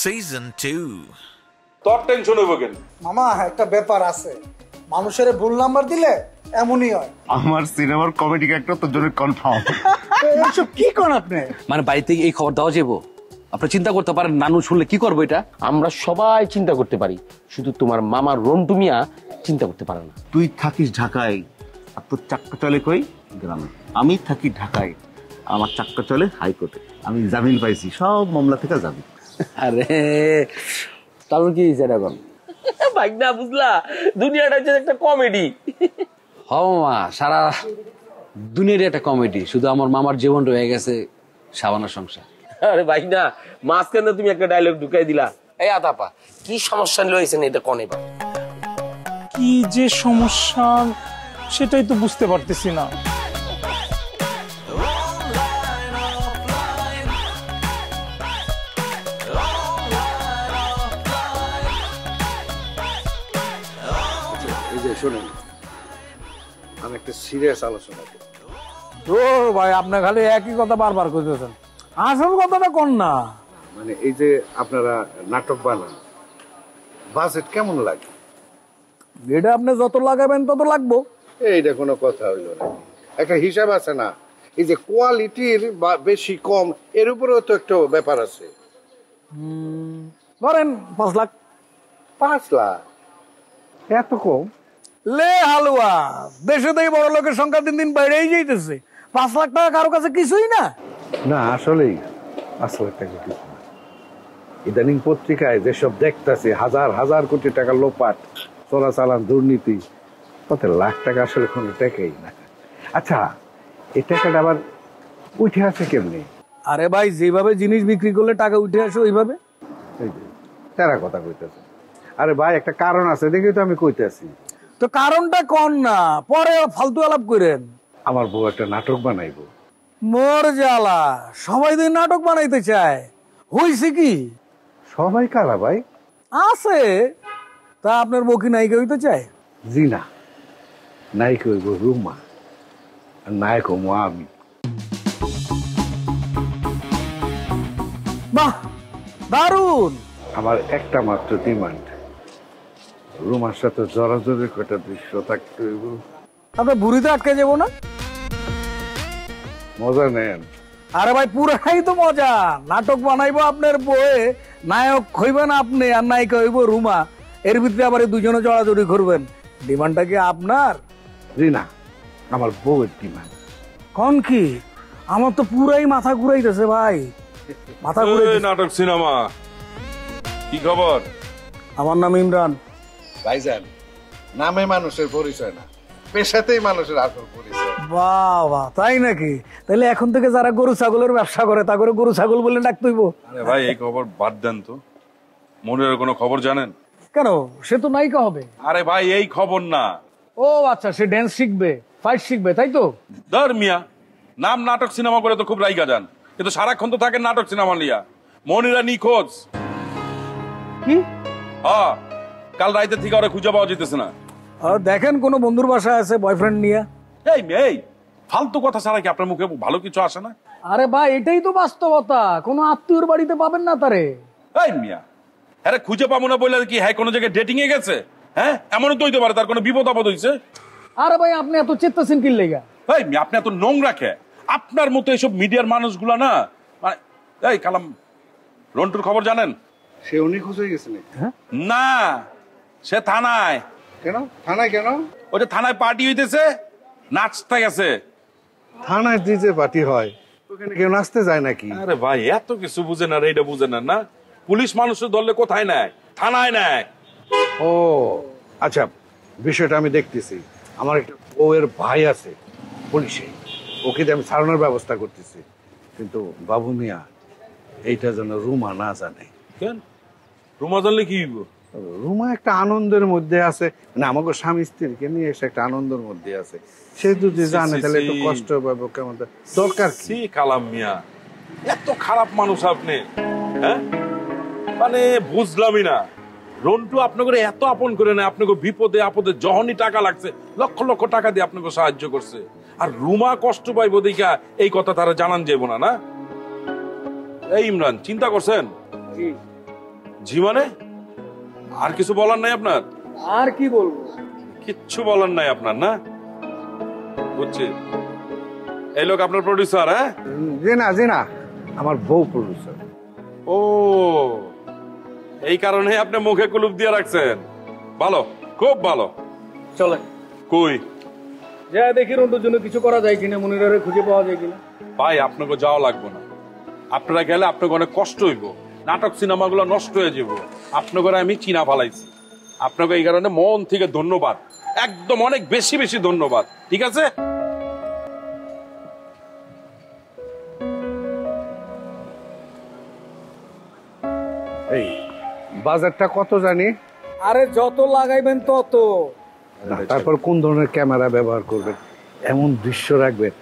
Season 2. তোর tension হইব কেন? মামা একটা ব্যাপার আছে, মানুষের ভুল নাম্বার দিলে এমনই হয়। আমার সিনেমার কমেডি ক্যারেক্টার তোর জন্য কনফার্ম। এসব কি কোন আপনি? মানে বাড়িতে এই খবর দেওয়া যাবো? আপনি চিন্তা করতে পারেন নানু শুনলে কি করবো? এটা আমরা সবাই চিন্তা করতে পারি, শুধু তোমার মামা রন্টু মিয়া চিন্তা করতে পারে না। তুই থাকিস ঢাকায় আর তোর চাক্কা চলে কই গ্রামে, আমি থাকি ঢাকায় আমার চাক্কা চলে হাইকোর্টে। আমি জামিন পাইছি, সব মামলা থেকে যাবি। আরে তাহলে কি এখন ভাই না বুঝলা, দুনিয়াটা হচ্ছে একটা কমেডি। মা সারা দুনিয়ার একটা কমেডি, শুধু আমার মামার জীবন রয়ে গেছে সাবানার সংসার। আরে ভাই না, মাঝখানে তুমি একটা ডায়লগ ঢুকাই দিলা। এই আতাপা কি সমস্যা লইছেন এটা কনে বা? কি যে সমস্যা সেটাই তো বুঝতে পারতেছি না। শোনেন, আমি একটা সিরিয়াস আলোচনা করি। ভাই আপনি খালি একই কথা বারবার কইতেছেন, আসল কথাটা কোন না? মানে এই যে আপনারা নাটক বানান, বাজেট কেমন লাগে? এটা আপনি যত লাগাবেন তত লাগবো। এইটা কোনো কথা হইল না, একটা হিসাব আছে না? এই যে কোয়ালিটির বেশি কম এর উপরেও তো একটা ব্যাপার আছে। ধরেন 5 লাখ। 5 লাখ এত কম? লে হালুয়া, দেশে তো বড় লোকের সংখ্যা দিন দিন বাইরেই যাইতেছে। 5 লাখ টাকা কারো কাছে কিছুই না। না আসলেই 5 লাখ টাকা কিছু না। ইদানিং পত্রিকায় যেসব দেখতেছে হাজার হাজার কোটি টাকা লোপাট, চোরাচালান, দুর্নীতি, তাতে লাখ টাকা আসলে কোনো টাকাই না। আচ্ছা, এই টাকাটা আবার উঠে আসে কেমনি? আরে ভাই, যেভাবে জিনিস বিক্রি করলে টাকা উঠে আসে ওইভাবে। তেরা কথা কইতেছে। আরে ভাই, একটা কারণ আছে দেখি তো আমি কইতেছি। তো কারণটা কোন না, পরে ফালতু আলাপ করেন। আমার বউ একটা নাটক বানাইবো। মোর জ্বালা, সবাই দিন নাটক বানাইতে চায়, হইছে কি? সবাই কারা ভাই? আছে তা আপনার বউ কি নায়িকা হইতে চায়? জি না, নায়িকা হইব রুমা আর নায়ক হবো আমি। বাহ, দারুন। আমার একটা মাত্র ডিমান্ড, রুমার সাথে জরাজরের কটা দৃশ্য থাকতে হইব। আপনার বুড়িতে আটকে যাবো না? মজা নেন। আরে ভাই, পুরাই তো মজা। নাটক বানাইবো আপনার বউয়ে, নায়ক হইবেন আপনি আর নায়িকা হইব রুমা। এর ভিতরে আবার দুজনে জড়াজড়ি করবেন। ডিমান্ডটা কি আপনার? জি না, আমার বউয়ের ডিমান্ড। কোন কি? আমার তো পুরাই মাথা ঘুরাইতেছে ভাই, মাথা ঘুরাইতেছে। নাটক সিনেমা কি খবর? আমার নাম ইমরান। ভাইজান, নামে মানুষের পরিচয় না, পেশাতেই মানুষের আসল পরিচয়। বাবা, তাই নাকি? তাহলে এখন থেকে যারা গরু ছাগলের ব্যবসা করে তা করে গরু ছাগল বলে ডাকতে হইব। আরে ভাই, এই খবর বাদ দেন তো। মনের কোনো খবর জানেন? কেন, সে তো নায়িকা হবে। আরে ভাই, এই খবর না। ও আচ্ছা, সে ড্যান্স শিখবে, ফাইট শিখবে, তাই তো? ধর মিয়া, নাম নাটক সিনেমা করে তো খুব রাইগা যান, কিন্তু সারাক্ষণ তো থাকেন নাটক সিনেমা নিয়া। মনিরা নিখোঁজ। কি? হ্যাঁ, কাল রাইতে থেকে ওরা খুঁজে পাওয়া যেতেছে না। আর দেখেন, কোন বন্ধুর বাসায় আছে বয়ফ্রেন্ড নিয়ে। এই ফালতু কথা ছাড়া কি আপনার মুখে ভালো কিছু আসে না? আরে ভাই, এটাই তো বাস্তবতা, কোনো আত্মীয়র বাড়িতে পাবেন না তারে। এই মিয়া, আরে খুঁজে পাবো না বলে কি হ্যাঁ কোনো জায়গায় ডেটিং এ গেছে? হ্যাঁ, এমনও তো হইতে পারে তার কোনো বিপদ আপদ হইছে। আরে ভাই, আপনি এত চেত্তাছেন কি লেগা? এই মিয়া, আপনি এত নোংরা খেয়ে, আপনার মতো এইসব মিডিয়ার মানুষগুলা না, মানে এই কালাম রন্টুর খবর জানেন? সে উনি খুঁজে গেছে নাকি? না, সে থানায়। কেন থানায়? কেন? ওটা থানায় পার্টি হইতেছে, নাচতে গেছে। থানায় ডিজে পার্টি হয়, ওখানে কেউ নাচতে যায় নাকি? আরে ভাই, এত কিছু বুঝেন আর এইটা বুঝেন না? পুলিশ মানুষের ধরলে কোথায় নেয়? থানায় নেয়। ও আচ্ছা, বিষয়টা আমি দেখতেছি। আমার একটা বউয়ের ভাই আছে পুলিশে, ওকে দিয়ে আমি ছাড়ানোর ব্যবস্থা করতেছি। কিন্তু বাবু মিয়া, এইটা যেন রুমা না জানে। কেন? রুমা জানলে কি হইব? রুমা একটা আনন্দের মধ্যে আছে, মানে আমাকে স্বামী স্ত্রীকে নিয়ে এসে একটা আনন্দের মধ্যে আছে। সে যদি জানে তাহলে একটু কষ্ট পাবে। কেমন দরকার কি? কালাম মিয়া, এত খারাপ মানুষ আপনি? হ্যাঁ, মানে বুঝলামই না। রন্টু আপনাকে এত আপন করে না, আপনাকে বিপদে আপদে যখনই টাকা লাগছে লক্ষ লক্ষ টাকা দিয়ে আপনাকে সাহায্য করছে। আর রুমা কষ্ট পাইব দেখা এই কথা তারা জানান যাইব না। না এই ইমরান, চিন্তা করছেন? জি মানে আর কিছু বলার নাই আপনার? আর কি বলবো? কিচ্ছু বলার নাই আপনার, না? বুঝছি। এই লোক আপনার প্রডিউসার? হ্যাঁ, জি না, আমার বউ প্রডিউসার। ও, এই কারণে আপনি মুখে কুলুপ দিয়ে রাখছেন। ভালো, খুব ভালো। চলে কই যা দেখি রন্টুর জন্য কিছু করা যায় কিনা, মনিরারে খুঁজে পাওয়া যায় কিনা। ভাই, আপনাকে যাওয়া লাগবে না। আপনারা গেলে আপনাকে অনেক কষ্ট হইব, নাটক সিনেমাগুলো নষ্ট হয়ে যাব। আপনাকে আমি চিনা ফালাইছি। আপনাকে এই কারণে মন থেকে ধন্যবাদ, একদম অনেক বেশি বেশি ধন্যবাদ। ঠিক আছে? এই বাজারটা কত জানি? আরে যত লাগাইবেন তত। তারপর কোন ধরনের ক্যামেরা ব্যবহার করবেন, এমন দৃশ্য রাখবেন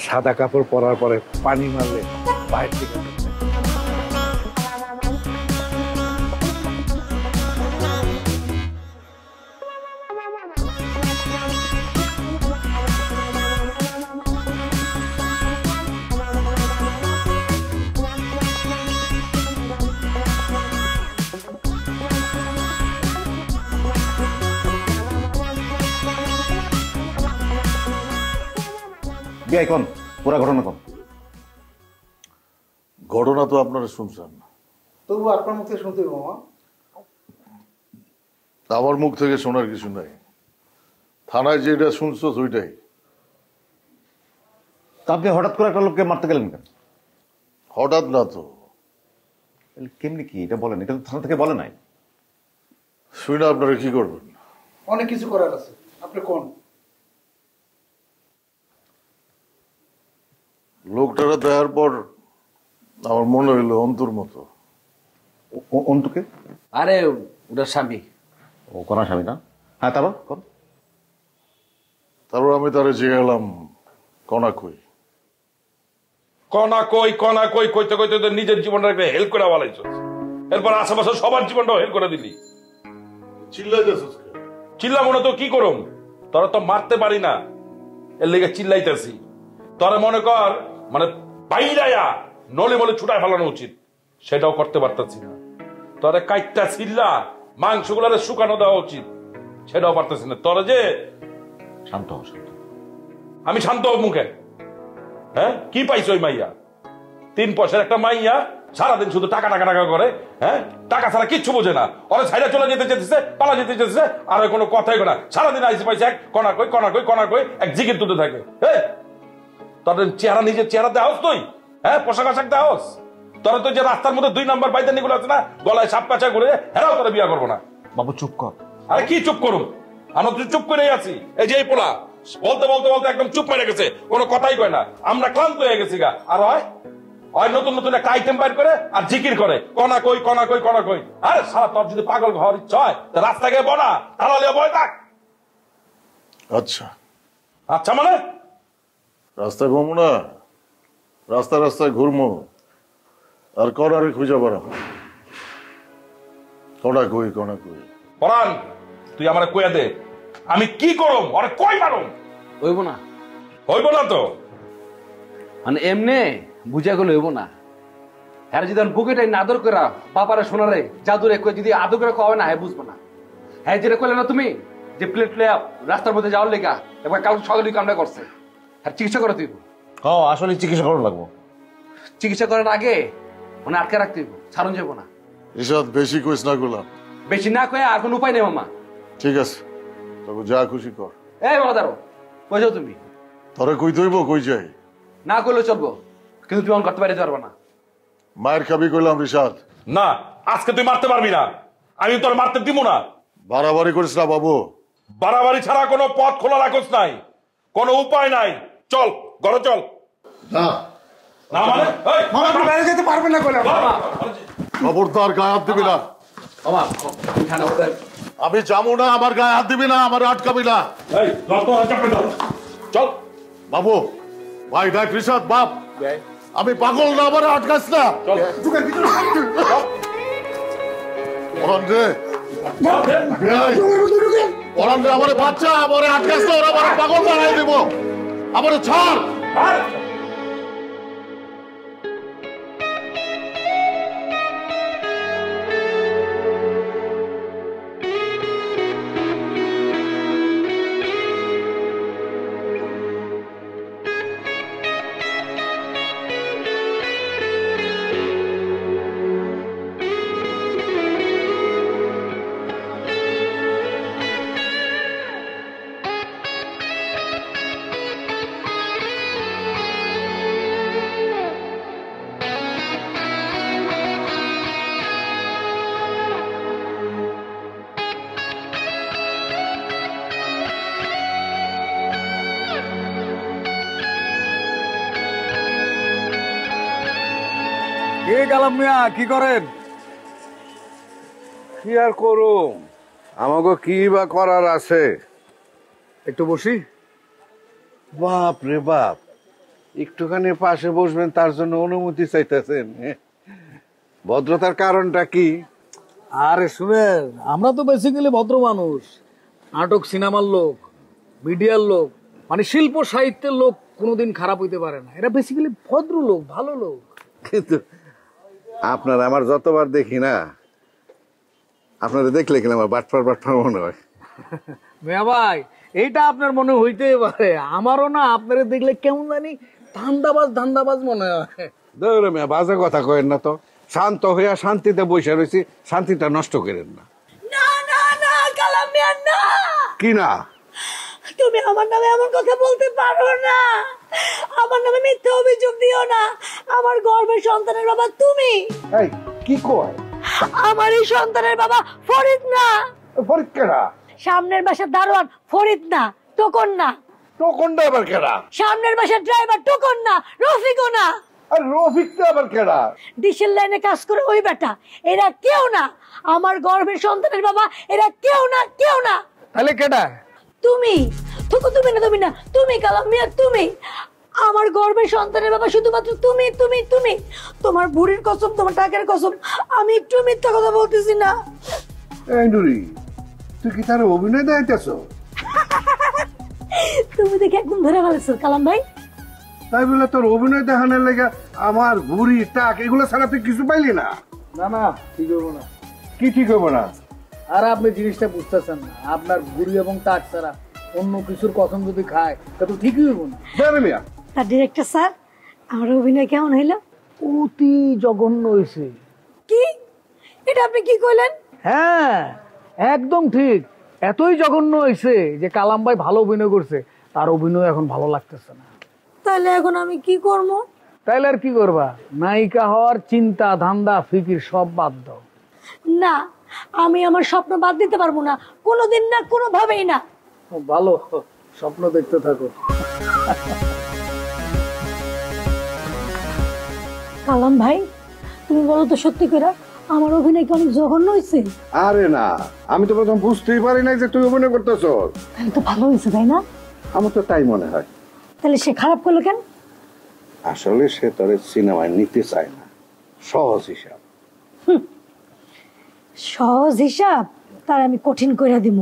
সাদা কাপড় পরার পরে পানি মারলে বাইরে থেকে বিআই কোন পুরা ঘটনা কোন? ঘটনা তো আপনারা শুনছেন, তবু আপনার মুখে শুনতে হবে মামা। আমার মুখ থেকে শোনার কিছু নাই। থানায় যেটা শুনছো ওইটাই। তা আপনি হঠাৎ করে একটা লোককে মারতে গেলেন কেন? হঠাৎ না তো। কেমনি কি এটা বলেন, এটা তো থানা থেকে বলে নাই। শুনে আপনারা কি করবেন? অনেক কিছু করার আছে, আপনি কোন? লোকটারা দেখার পর আমার মনে হইলো অন্তর মতো। অন্তুকে? আরে ওটার স্বামী। ও কোন স্বামী না? হ্যাঁ, তারপর কোন? তারপর আমি তারে জিজ্ঞাসলাম কনা কই। কনা কই কনা কই কইতে কইতে তো নিজের জীবনটাকে হেল্প করে বলাইছ, এরপর আশেপাশে সবার জীবনটাও হেল্প করে দিলি। চিল্লাইতেছিস কেন? চিল্লাবো না তো কি করুম? তোরা তো মারতে পারি না, এর লেগে চিল্লাইতেছি। তোরা মনে কর মানে বাইরায়া নলে মলে ছুটায় ফেলানো উচিত, সেটাও করতে পারতেছি না। তোরা কাইটটা চিল্লা মাংসগুলারে শুকানো দেওয়া উচিত, সেটাও পারতেছি না। তোরা যে শান্ত হ, শান্ত। আমি শান্ত হব মুখে? হ্যাঁ, কি পাইছো ওই মাইয়া? 3 পয়সার একটা মাইয়া, সারাদিন শুধু টাকা টাকা টাকা করে। হ্যাঁ, টাকা ছাড়া কিচ্ছু বোঝে না। ওরা ছাইরা চলে যেতে চেয়েছে, পালা যেতে চেয়েছে, আর কোনো কথাই না। সারাদিন আইসি পাইছে এক কনা কই কনা কই কনা কই এক জিগির তুলতে থাকে। হ্যাঁ, তোদের চেহারা নিজের চেহারা দেওয়াস তুই? হ্যাঁ, পোশাক আশাক দেওয়াস? তোরা তো যে রাস্তার মধ্যে 2 নম্বর বাইদানি গুলো আছে না, গলায় সাপ কাছা করে, হেরাও তোরা বিয়া করবো না। বাবু চুপ কর। আরে কি চুপ করুম? আমরা তো চুপ করেই আছি। এই যে এই পোলা বলতে বলতে বলতে একদম চুপ মেরে গেছে, কোনো কথাই কয় না। আমরা ক্লান্ত হয়ে গেছি গা। আর হয় নতুন নতুন একটা আইটেম বাইর করে আর জিকির করে কনা কই কনা কই কনা কই। আরে সারা তোর যদি পাগল ঘর ইচ্ছা হয় তো রাস্তা গিয়ে বনা, তাহলে বয় থাক। আচ্ছা আচ্ছা মানে রাস্তায় ঘুমো না, রাস্তায় রাস্তায় ঘুরমো আর কনারে খুঁজে বেড়াবো। কনা কই কনা কই। পরান, তুই আমার কইয়া দে আমি কি করম, আরে কই মারম? হইব না, হইব না তো মানে এমনি বুঝা গেলে হইব না। হ্যাঁ, যদি বুকেটাই না আদর করা বাপারে শোনারে জাদুরে কই যদি আদর করে কবে না, হ্যাঁ বুঝবো না। হ্যাঁ, যেটা কইলে না তুমি যে প্লেট রাস্তার মধ্যে যাওয়ার লেগা এবার কাল সকালে কামটা করছে। হ্যাঁ, চিকিৎসা করে তুই। হ্যাঁ, আসলে চিকিৎসা করার লাগবো। চিকিৎসা করার আগে মানে আটকে রাখতে হইব, ছাড়ুন যাবো না। এসব বেশি কইস না গুলা। বেশি না কয়ে আর কোনো উপায় নেই মামা। ঠিক আছে, তবে যা খুশি কর। এই বাবা দাঁড়ো, কই যাও তুমি? তোরে কই দইব কই যাই? না করলেও চলবো, কিন্তু তুমি অন করতে পারতে পারবো না। মায়ের খাবি কইলাম রিশাদ। না, আজকে তুই মারতে পারবি না, আমি তোর মারতে দিব না। বাড়াবাড়ি করিস না বাবু। বাড়াবাড়ি ছাড়া কোনো পথ খোলা রাখোস নাই, কোনো উপায় নাই। চল ঘরে চল। না না মানে এই, মামা আপনি বাইরে যেতে পারবেন না কইলাম। খবরদার গায়ে হাত দিবি না। মামা ঠান্ডা হতে আমি যাবো না, আমার গায়ে হাত দিবি না, আমার আটকাবি না। এই রক্ত চাপে দাও। চল বাবু ভাই ডাক রিশাদ বাপ, আমি পাগল না, আমার আটকাস না। চল ঢুকেন ভিতরে। ওরান রে ওরান রে, আমার বাচ্চা আমার আটকাস না, ওরা আমার পাগল বানাই দেব। আমার ছাড়। আর কে কালাম মিয়া কি করেন? কি আর করুম, আমাকে কি বা করার আছে? একটু বসি। বাপ রে বাপ, একটুখানি পাশে বসবেন তার জন্য অনুমতি চাইতেছেন? ভদ্রতার কারণটা কি? আরে শুনেন, আমরা তো বেসিক্যালি ভদ্র মানুষ, নাটক সিনেমার লোক, মিডিয়ার লোক, মানে শিল্প সাহিত্যের লোক কোনোদিন খারাপ হইতে পারে না। এরা বেসিক্যালি ভদ্র লোক, ভালো লোক। কিন্তু আপনার আমার যতবার দেখি না, আপনারা দেখলে কিনা আমার বাটপার বাটপার মনে হয়। মিয়া ভাই, এইটা আপনার মনে হইতেই পারে, আমারও না আপনারা দেখলে কেমন জানি ধান্দাবাজ মনে হয়। ধরে মেয়া বাজে কথা কয়েন না তো, শান্ত হইয়া শান্তিতে বসে রয়েছি, শান্তিটা নষ্ট করেন না। না না না কালাম মিয়া, না। কি না? তুমি আমার নামে এমন কথা বলতে পারো না। আমার নামে মিথ্যা অভিযোগ দিও না। আমার গর্ভের সন্তানের বাবা তুমি। এই কি কয়? আমার এই সন্তানের বাবা ফরিদ না। ফরিদ কেডা? সামনের বাসার দারোয়ান ফরিদ না, টোকন না। টোকনটা আবার কেডা? সামনের বাসার ড্রাইভার টোকন না, রফিকও না। আর রফিকটা আবার কেডা? ডিসেল লাইনে কাজ করে ওই বেটা। এরা কেউ না, আমার গর্ভের সন্তানের বাবা এরা কেউ না, কেউ না। তাহলে কেডা? তুমি। তুমি না, তুমি কালাম মিয়া, তুমি। আমার গর্ভের সন্তানের বাবা শুধুমাত্র তুমি তুমি তুমি। তোমার বুড়ির কসম, তোমার টাকার কসম, আমি একটু মিথ্যা কথা বলতেছি না। এই নুরি, তুই কি তার অভিনয় দেখাইতেছ? তুমি দেখে একদম ধরে ফেলেছো কালাম ভাই। তাই বলে তোর অভিনয় দেখানোর লেগে আমার বুড়ি টাক এগুলো ছাড়া তুই কিছু পাইলি না? না না, ঠিক হবো না। কি ঠিক হবো না? আর আপনি জিনিসটা বুঝতেছেন না, আপনার গুড়ি এবং টাক ছাড়া অন্য কিছুর কসম যদি খায় তা তো ঠিকই হইব না। মিয়া, তার ডিরেক্টর স্যার, আমার অভিনয় কেমন হইল? অতি জঘন্য হয়েছে। কি? এটা আপনি কি কইলেন? হ্যাঁ, একদম ঠিক। এতই জঘন্য হয়েছে যে কালাম ভাই ভালো অভিনয় করছে, তার অভিনয় এখন ভালো লাগতেছে না। তাহলে এখন আমি কি করব? তাইলে আর কি করবা? নায়িকা হওয়ার চিন্তা ধান্দা ফিকির সব বাদ দাও। না, আমি আমার স্বপ্ন বাদ দিতে পারবো না, কোনোদিন না, কোনোভাবেই না। ভালো, স্বপ্ন দেখতে থাকো। কালাম ভাই, তুমি বলো তো সত্যি করে, আমার অভিনয় কি অনেক জঘন্য হয়েছে? আরে না, আমি তো প্রথম বুঝতেই পারি না যে তুই অভিনয় করতেছ। তাহলে তো ভালো হয়েছে, তাই না? আমার তো তাই মনে হয়। তাহলে সে খারাপ করলো কেন? আসলে সে তোর সিনেমায় নিতে চায় না, সহজ হিসাব। সহজ হিসাব তার আমি কঠিন করে দিব।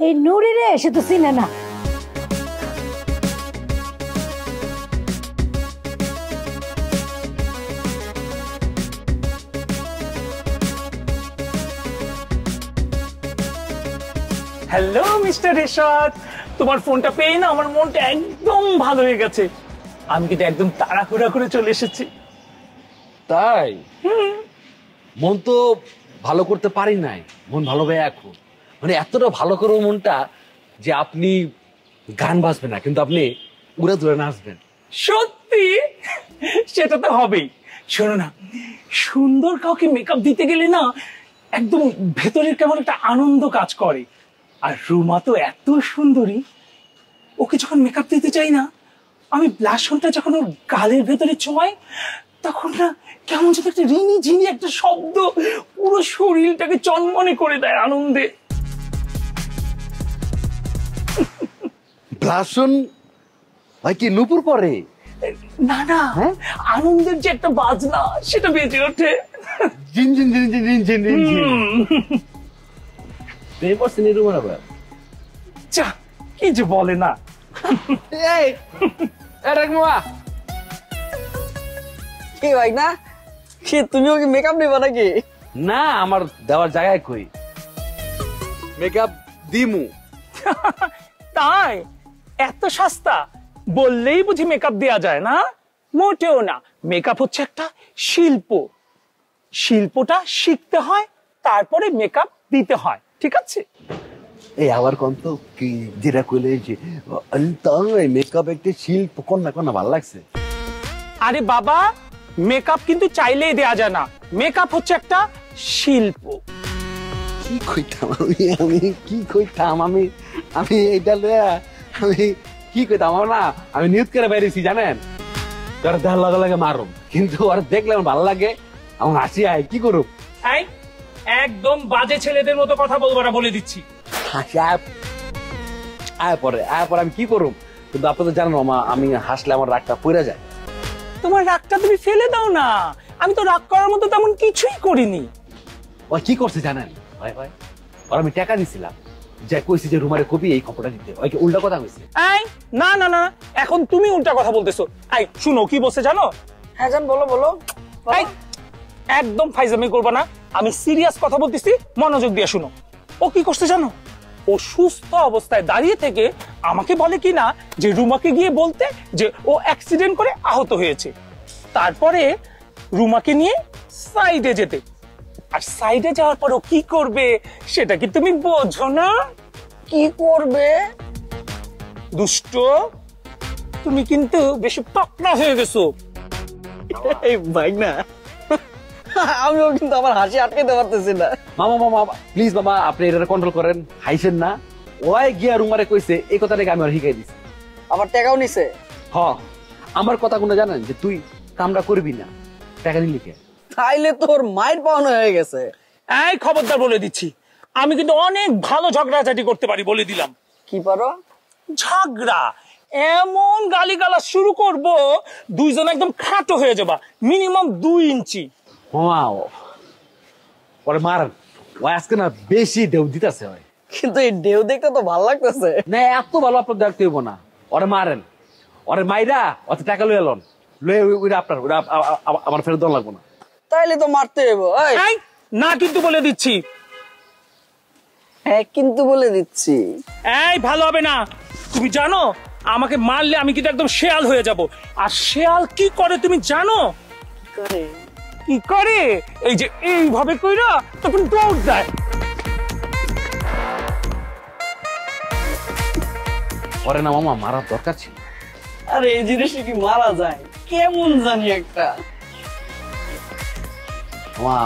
এই নুরি রে সে তো চিনে না। হ্যালো মিস্টার রেশাদ, তোমার ফোনটা পেয়ে না আমার মনটা একদম ভালো হয়ে গেছে। আমি কিন্তু একদম তাড়াহুড়া করে চলে এসেছি। তাই? মন তো ভালো করতে পারি নাই, মন ভালো ভাই এখন। মানে এতটা ভালো করবো মনটা যে আপনি গান বাজবেন না, কিন্তু আপনি উড়ে ধরে নাচবেন। সত্যি? সেটা তো হবেই। শোনো না, সুন্দর কাউকে মেকআপ দিতে গেলে না একদম ভেতরের কেমন একটা আনন্দ কাজ করে। আর রুমা তো এত সুন্দরী, ওকে যখন মেকআপ দিতে চাই না, আমি ব্লাশনটা যখন ওর গালের ভেতরে ছোঁয়াই, তখন না কেমন যেন একটা রিনি ঝিনি একটা শব্দ পুরো শরীরটাকে চনমনে করে দেয় আনন্দে। ব্লাশন ভাই কি নুপুর পরে? না না, আনন্দের যে একটা বাজনা সেটা বেজে ওঠে। জিন জিন জিন জিন জিন জিন জিন। যা, কি যে বলে না। কি ভাই না, তুমিও কি মেকআপ নিবা নাকি? না, আমার দেওয়ার জায়গায় কই মেকআপ দিমু। তাই? এত সস্তা? বললেই বুঝি মেকআপ দেওয়া যায় না? মোটেও না। মেকআপ হচ্ছে একটা শিল্প, শিল্পটা শিখতে হয়, তারপরে মেকআপ দিতে হয়, ঠিক আছে? এই আবার কোন তো কি যেটা কইলে যে মেকআপ একটা শিল্প, কোন না ভালো লাগছে। আরে বাবা, মেকআপ কিন্তু চাইলেই দেয়া যায় না, মেকআপ হচ্ছে একটা শিল্প। কি কইতাম আমি কি কইতাম আমি এইটা লয়া আমি কি কইতাম না, আমি নিউজ করে বেরিয়েছি জানেন। তোর দেখার লগে লগে মারুম, কিন্তু আর দেখলে আমার ভালো লাগে, আমার হাসি আয় কি করব? এই একদম বাজে ছেলেদের মতো কথা বলবো না বলে দিচ্ছি। হাসি আয় পরে আমি কি করব? কিন্তু আপনি তো জানেন মামা, আমি হাসলে আমার রাগটা পড়ে যায়। তোমার রাগটা তুমি ফেলে দাও না, আমি তো রাগ করার মতো তেমন কিছুই করিনি। ও কি করছে জানেন ভাই ভাই, আর আমি টাকা দিছিলাম, যে কইছি যে রুমারে কবি এই খবরটা দিতে, ওই কি উল্টা কথা কইছে? এই না না না, এখন তুমি উল্টা কথা বলতেছো। এই শুনো কি বলছে জানো? হ্যাঁ জান, বলো বলো। এই একদম ফাইজলামি করবে না, আমি সিরিয়াস কথা বলতেছি, মনোযোগ দিয়ে শুনো। ও কি করছে জানো? ও সুস্থ অবস্থায় দাঁড়িয়ে থেকে আমাকে বলে কি না যে রুমাকে গিয়ে বলতে যে ও অ্যাক্সিডেন্ট করে আহত হয়েছে, তারপরে রুমাকে নিয়ে সাইডে যেতে। আর সাইডে যাওয়ার পর ও কি করবে সেটা কি তুমি বোঝো না? কি করবে? দুষ্ট, তুমি কিন্তু বেশি পাকনা হয়ে গেছো। এই ভাই না, আমিও কিন্তু আমার হাসি আটকাতে পারতেছি না। মামা প্লিজ মামা, আপনি এটা কন্ট্রোল করেন, হাইছেন না। ওই গিয়া রুমারে কইছে এই কথাটাকে আমি আর শিখাই দিছি। আবার টাকাও নিছে। হ, আমার কথা কোন জানেন যে তুই কামটা করবি না, টাকা নিলি কে? তাইলে তোর মায়ের পাওনা হয়ে গেছে। এই খবরদার বলে দিচ্ছি, আমি কিন্তু অনেক ভালো ঝগড়াঝাটি করতে পারি, বলে দিলাম। কি পারো? ঝগড়া, এমন গালিগালাজ শুরু করব দুইজন একদম খাটো হয়ে যাবা, মিনিমাম 2 ইঞ্চি। ওয়াও, ওরে মারেন, ও আজকে না বেশি ঢেউ দিতেছে। কিন্তু এই ঢেউ দেখতে তো ভালো লাগতেছে না, এত ভালো আপনার দেখতে হইব না। ওরে মারেন, ওরে মাইরা অত টাকা লই এলন, লই ওইটা আপনার, ওইটা আমার ফেরত দেওয়া লাগবো না। তাইলে তো মারতে হইব। এই না কিন্তু বলে দিচ্ছি। হ্যাঁ কিন্তু বলে দিচ্ছি। এই ভালো হবে না, তুমি জানো আমাকে মারলে আমি কিন্তু একদম শেয়াল হয়ে যাব। আর শেয়াল কি করে তুমি জানো? কি করে? এই যে এইভাবে কইরা তখন দৌড় দেয়। ওরে না মামা মারার দরকার ছিল। আরে এই জিনিসটা কি মারা যায়? কেমন জানি একটা। মামা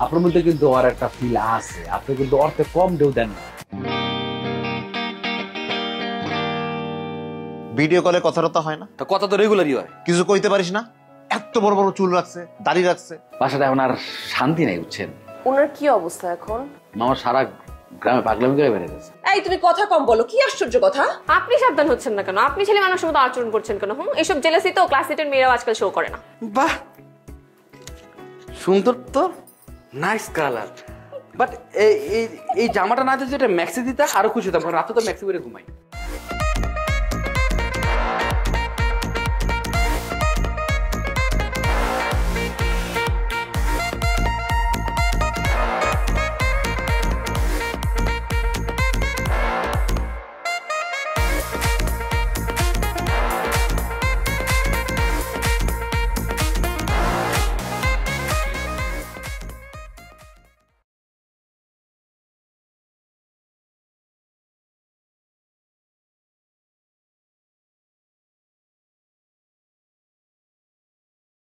আপনার মধ্যে কিন্তু আর একটা ফিল আছে, আপনি কিন্তু অর্থে কম ঢেউ দেন না। ভিডিও কলে কথাবার্তা হয় না? তো কথা তো রেগুলারই হয়। কিছু কইতে পারিস না? এত বড় বড় চুল রাখছে, দাড়ি রাখছে। বাসাটা এখন আর শান্তি নাই, বুঝছেন? ওনার কি অবস্থা এখন? মামা সারা গ্রামে পাগলামি করে বেড়ে গেছে। এই তুমি কথা কম বলো, কি আশ্চর্য কথা। আপনি সাবধান হচ্ছেন না কেন? আপনি ছেলে মানুষের মতো আচরণ করছেন কেন? এইসব জেলাসি তো ক্লাস 8 এর মেয়েরাও আজকাল শো করে না। বাহ, সুন্দর তো, নাইস কালার। বাট এই জামাটা না যেটা ম্যাক্সি দিতে আরো খুশি হতাম, কারণ রাতে তো ম্যাক্সি করে ঘুমাই।